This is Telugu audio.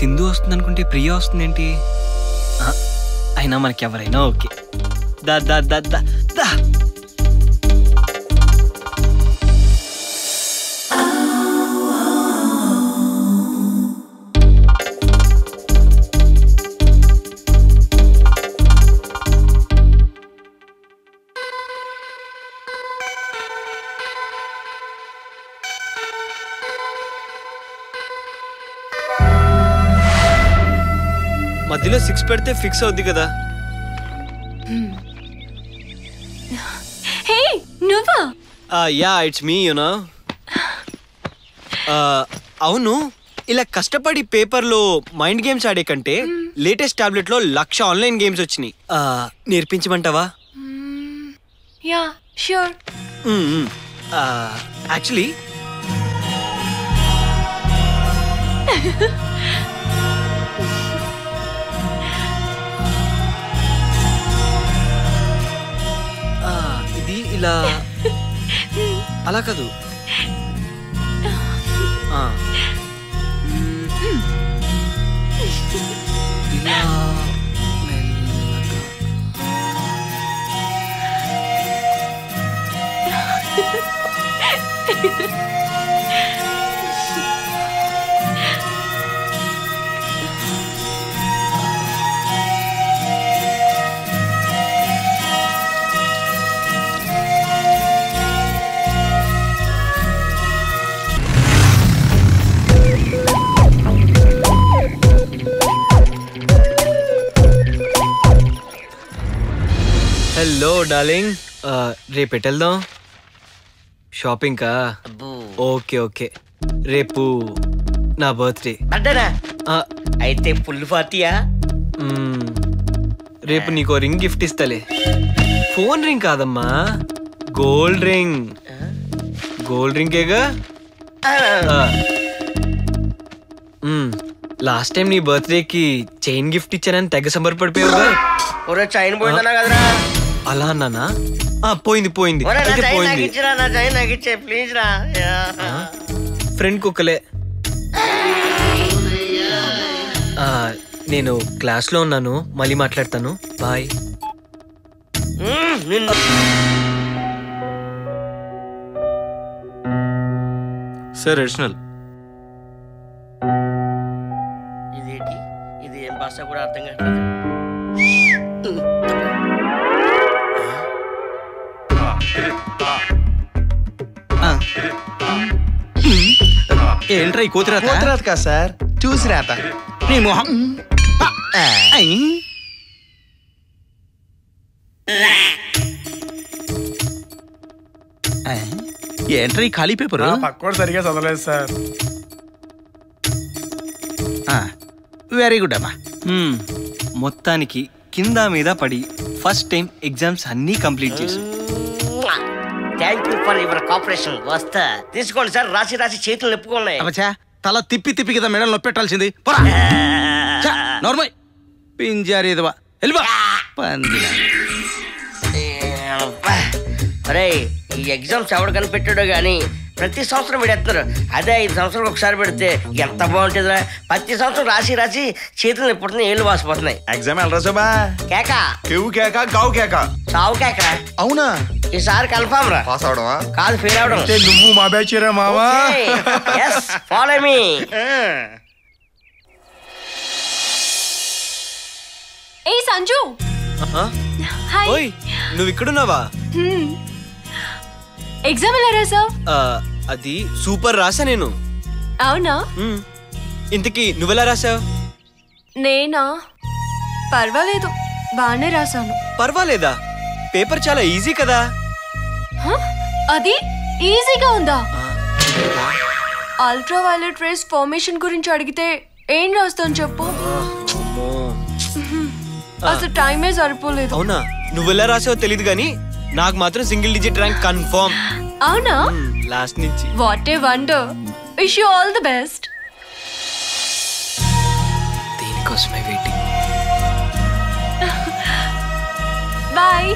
సింధు వస్తుంది అనుకుంటే ప్రియా వస్తుందేంటి? అయినా మనకెవరైనా ఓకే. దా దా దా దా దా. మధ్యలో 6 పెడితే ఫిక్స్ అవుద్ది కదా. హే నువ్వా? Yeah it's me you know. అవును, ఇలా కష్టపడి పేపర్లో మైండ్ గేమ్స్ ఆడే కంటే లేటెస్ట్ టాబ్లెట్ లో 1,00,000 ఆన్లైన్ గేమ్స్ వచ్చినాయి. నేర్పించమంటావా? Yeah sure. యాక్చువల్లీ ఇది ఇలా అలా కాదు. ఇలా హలో డార్లింగ్, రేపు వెళ్దాం షాపింగ్ కా? ఓకే ఓకే, రేపు నా బర్త్డే. అయితే ఫుల్ పార్టీయా? రేపు నీకో రింగ్ గిఫ్ట్ ఇస్తలే. ఫోన్ రింగ్ కాదమ్మా, గోల్డ్ రింగ్. గోల్డ్ రింగేగా. లాస్ట్ టైం నీ బర్త్డేకి చైన్ గిఫ్ట్ ఇచ్చానని తెగ సంబరపడిపోయావుగా. చైన్ పోయిందన్నా కదరా? అలా అన్నానా? పోయింది పోయింది పోయింది. ఫ్రెండ్ కుక్కలే. నేను క్లాస్ లో ఉన్నాను, మళ్ళీ మాట్లాడతాను. బాయ్. Sir additional. ఇదేంటి? ఇది ఏం భాష కూడా అర్థం కావట్లేదు. ఏంట్రా ఈ కోతిరాత? కోతిరాత కాదు సార్, చూసి రాత. నీ మొహం. ఏంట్రా ఈ ఖాళీ పేపర్? పక్కోడు సరిగా చదవలేదు సార్. వెరీ గుడ్ అమ్మా. మొత్తానికి కింద మీద పడి ఫస్ట్ టైం ఎగ్జామ్స్ అన్నీ కంప్లీట్ చేసి. Thank you for your cooperation. వస్తా తీసుకోండి సార్. రాసి రాసి చేతులు నొప్పుకున్నాయి. తల తిప్పి తిప్పి కదా మెడలు నొప్పి పెట్టాల్సింది. నార్మల్ పింజారీదవా వెళ్ళిపో. అరే ఈ ఎగ్జామ్స్ ఎవడు కనిపెట్టాడో గానీ ప్రతి సంవత్సరం పెడతారు. అదే 5 సంవత్సరాలు ఒకసారి పెడితే ఎంత బాగుంటుందిరా. ప్రతి సంవత్సరం రాసి రాసి చేతులు నిప్పుతున్నాయి, ఏళ్ళు వాసిపోతున్నాయి. ఎగ్జామ్ ఎలా రాసావా? కేక కేవు కేక గావు కేక చావు కేక. అవునా? ఈసారి కన్ఫర్మ్ రా. పాస్ అవడమా? కాదు, ఫెయిల్ అవడం. నువ్వు మా బ్యాచ్ రా మావా. yes follow me. ఏ సంజు. హాయ్. ఓయ్ నువ్వు ఇక్కడున్నావా? ఎగ్జామ్ ఎలా రాసావు? అది సూపర్ రాసా నేను. అవునా? ఇంతకీ నువ్వెలా రాసావు? నేనా? పర్వాలేదు, బాగానే రాసాను. పర్వాలేదా? పేపర్ చాలా ఈజీ కదా. అది ఈజీగా ఉందా? అల్ట్రా వైలెట్ రేస్ ఫార్మేషన్ గురించి అడిగితే ఏం రాస్తాను చెప్పు. అసలు టైమే సరిపోలేదు. అవునా? నువ్వెలా రాసావో తెలీదు గానీ నాకు మాత్రం సింగిల్ డిజిట్ ర్యాంక్ కన్ఫర్మ్. అవునా? లాస్ట్ నుంచి. What a wonder. Wish you all the best. దీనికోసమే వెయిటింగ్. బాయ్.